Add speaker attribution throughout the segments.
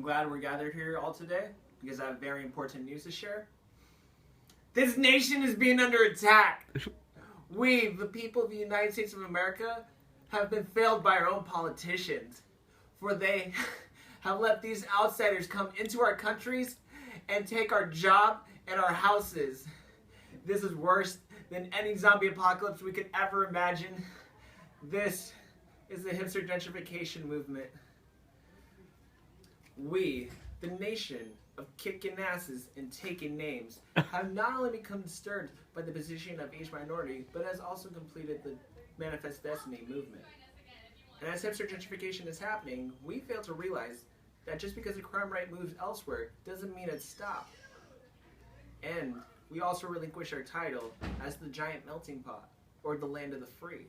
Speaker 1: I'm glad we're gathered here all today because I have very important news to share. This nation is being under attack. We, the people of the United States of America, have been failed by our own politicians. For they have let these outsiders come into our countries and take our job and our houses. This is worse than any zombie apocalypse we could ever imagine. This is the hipster gentrification movement. We, the nation of kicking asses and taking names, have not only become disturbed by the position of each minority, but has also completed the Manifest Destiny movement. And as hipster gentrification is happening, we fail to realize that just because the crime rate moves elsewhere doesn't mean it's stopped. And we also relinquish our title as the giant melting pot, or the land of the free.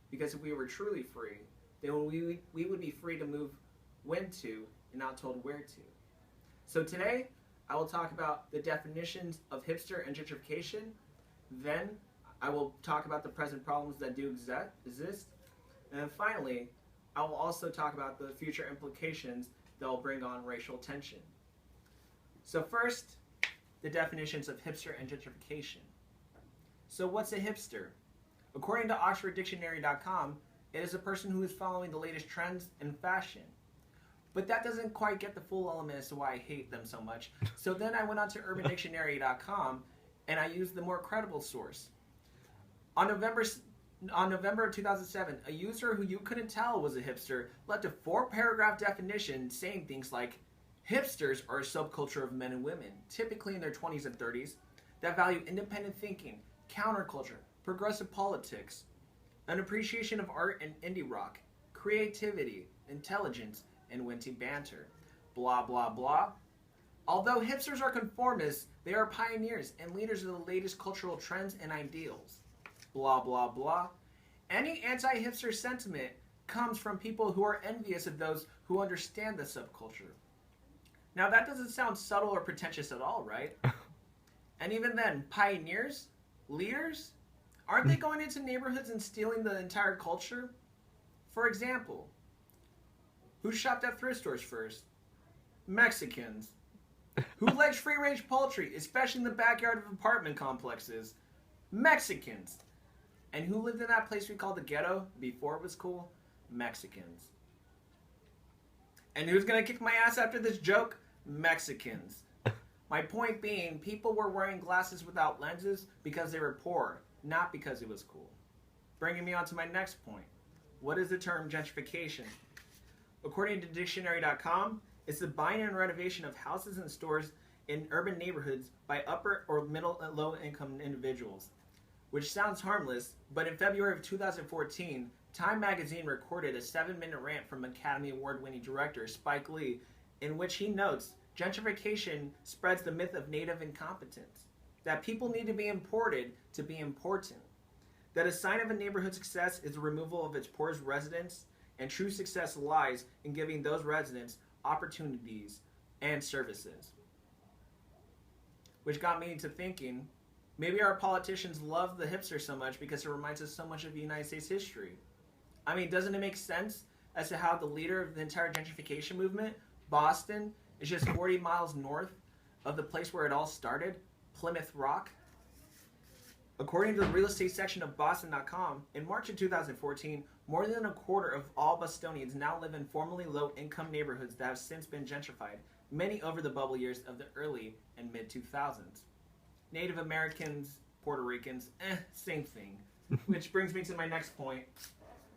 Speaker 1: Because if we were truly free, then we would be free to move when to and not told where to. So today, I will talk about the definitions of hipster and gentrification. Then, I will talk about the present problems that do exist. And then finally, I will also talk about the future implications that will bring on racial tension. So first, the definitions of hipster and gentrification. So what's a hipster? According to OxfordDictionary.com, it is a person who is following the latest trends in fashion. But that doesn't quite get the full element as to why I hate them so much. So then I went on to UrbanDictionary.com and I used the more credible source. On November of 2007, a user who you couldn't tell was a hipster left a 4-paragraph definition saying things like, hipsters are a subculture of men and women, typically in their 20s and 30s, that value independent thinking, counterculture, progressive politics, an appreciation of art and indie rock, creativity, intelligence, and witty banter. Blah, blah, blah. Although hipsters are conformists, they are pioneers and leaders of the latest cultural trends and ideals. Blah, blah, blah. Any anti-hipster sentiment comes from people who are envious of those who understand the subculture. Now that doesn't sound subtle or pretentious at all, right? And even then, pioneers? Leaders? Aren't they going into neighborhoods and stealing the entire culture? For example, who shopped at thrift stores first? Mexicans. Who likes free-range poultry, especially in the backyard of apartment complexes? Mexicans. And who lived in that place we called the ghetto before it was cool? Mexicans. And who's gonna kick my ass after this joke? Mexicans. My point being, people were wearing glasses without lenses because they were poor, not because it was cool. Bringing me on to my next point. What is the term gentrification? According to dictionary.com, it's the buying and renovation of houses and stores in urban neighborhoods by upper or middle and low income individuals. Which sounds harmless, but in February of 2014, Time magazine recorded a 7-minute rant from Academy Award-winning director Spike Lee, in which he notes, gentrification spreads the myth of native incompetence, that people need to be imported to be important, that a sign of a neighborhood success is the removal of its poorest residents, and true success lies in giving those residents opportunities and services. Which got me into thinking, maybe our politicians love the hipster so much because it reminds us so much of the United States history. I mean, doesn't it make sense as to how the leader of the entire gentrification movement, Boston, is just 40 miles north of the place where it all started, Plymouth Rock? According to the real estate section of Boston.com, in March of 2014, more than a quarter of all Bostonians now live in formerly low-income neighborhoods that have since been gentrified, many over the bubble years of the early and mid-2000s. Native Americans, Puerto Ricans, same thing. Which brings me to my next point,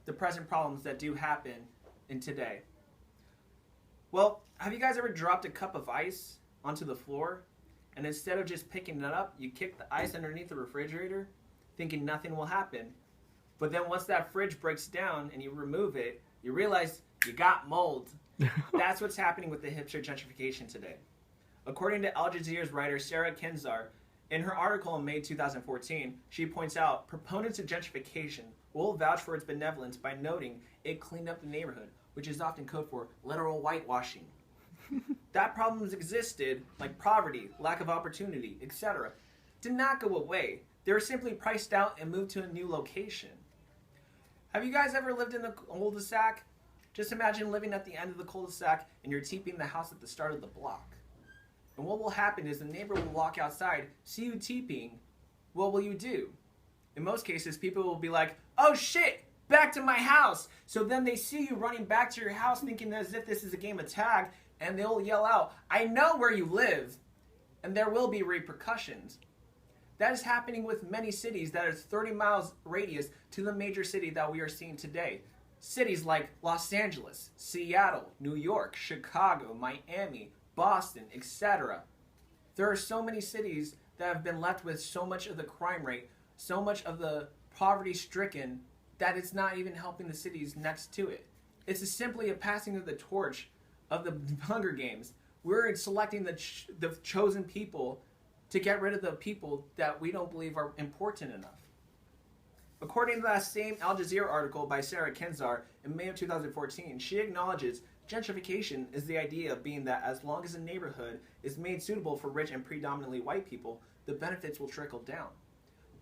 Speaker 1: the present problems that do happen in today. Well, have you guys ever dropped a cup of ice onto the floor, and instead of just picking it up, you kick the ice underneath the refrigerator, thinking nothing will happen? But then once that fridge breaks down and you remove it, you realize you got mold. That's what's happening with the hipster gentrification today. According to Al Jazeera's writer Sarah Kenzar, in her article in May 2014, she points out proponents of gentrification will vouch for its benevolence by noting it cleaned up the neighborhood, which is often code for literal whitewashing. That problems existed, like poverty, lack of opportunity, etc., did not go away. They were simply priced out and moved to a new location. Have you guys ever lived in a cul-de-sac? Just imagine living at the end of the cul-de-sac and you're TPing the house at the start of the block. And what will happen is the neighbor will walk outside, see you TPing. What will you do? In most cases, people will be like, oh shit, back to my house. So then they see you running back to your house thinking as if this is a game of tag, and they'll yell out, I know where you live. And there will be repercussions. That is happening with many cities that is 30 miles radius to the major city that we are seeing today. Cities like Los Angeles, Seattle, New York, Chicago, Miami, Boston, etc. There are so many cities that have been left with so much of the crime rate, so much of the poverty stricken, that it's not even helping the cities next to it. It's simply a passing of the torch of the Hunger Games. We're selecting the chosen people to get rid of the people that we don't believe are important enough. According to that same Al Jazeera article by Sarah Kenzar in May of 2014, she acknowledges gentrification is the idea of being that as long as a neighborhood is made suitable for rich and predominantly white people, the benefits will trickle down.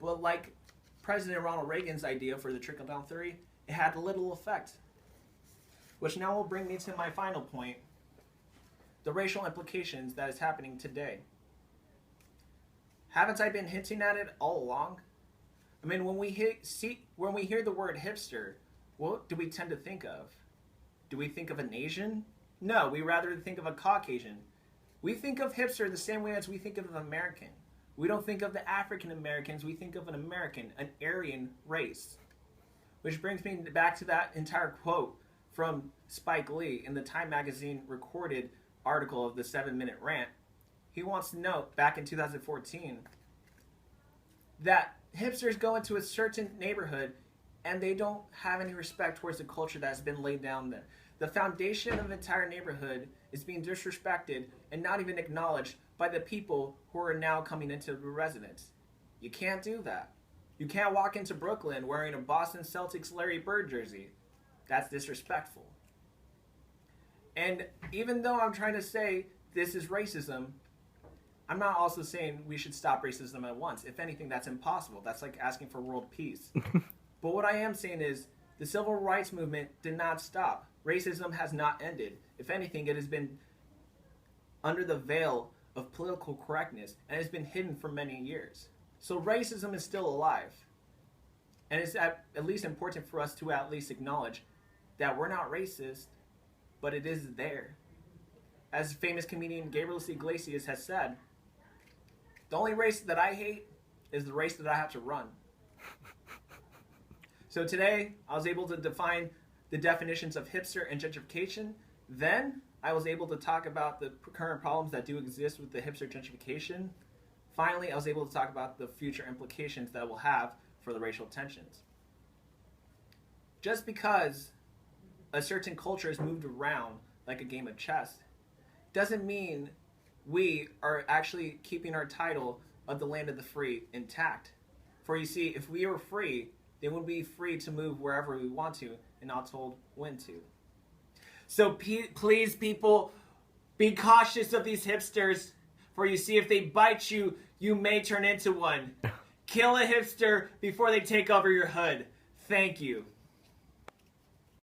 Speaker 1: But like President Ronald Reagan's idea for the trickle-down theory, it had little effect. Which now will bring me to my final point, the racial implications that is happening today. Haven't I been hinting at it all along? I mean, when we hear the word hipster, what do we tend to think of? Do we think of an Asian? No, we rather think of a Caucasian. We think of hipster the same way as we think of an American. We don't think of the African Americans, we think of an American, an Aryan race. Which brings me back to that entire quote from Spike Lee in the Time magazine recorded article of the 7-minute rant. He wants to note, back in 2014, that hipsters go into a certain neighborhood and they don't have any respect towards the culture that's been laid down there. The foundation of the entire neighborhood is being disrespected and not even acknowledged by the people who are now coming into the residence. You can't do that. You can't walk into Brooklyn wearing a Boston Celtics Larry Bird jersey. That's disrespectful. And even though I'm trying to say this is racism, I'm not also saying we should stop racism at once. If anything, that's impossible. That's like asking for world peace. But what I am saying is the civil rights movement did not stop. Racism has not ended. If anything, it has been under the veil of political correctness and has been hidden for many years. So racism is still alive. And it's at least important for us to at least acknowledge that we're not racist, but it is there. As famous comedian Gabriel Iglesias has said, the only race that I hate is the race that I have to run. So today, I was able to define the definitions of hipster and gentrification. Then, I was able to talk about the current problems that do exist with the hipster gentrification. Finally, I was able to talk about the future implications that it will have for the racial tensions. Just because a certain culture is moved around like a game of chess doesn't mean we are actually keeping our title of the land of the free intact. For you see, if we were free, then we'd be free to move wherever we want to and not told when to. So please, people, be cautious of these hipsters. For you see, if they bite you, you may turn into one. Kill a hipster before they take over your hood. Thank you.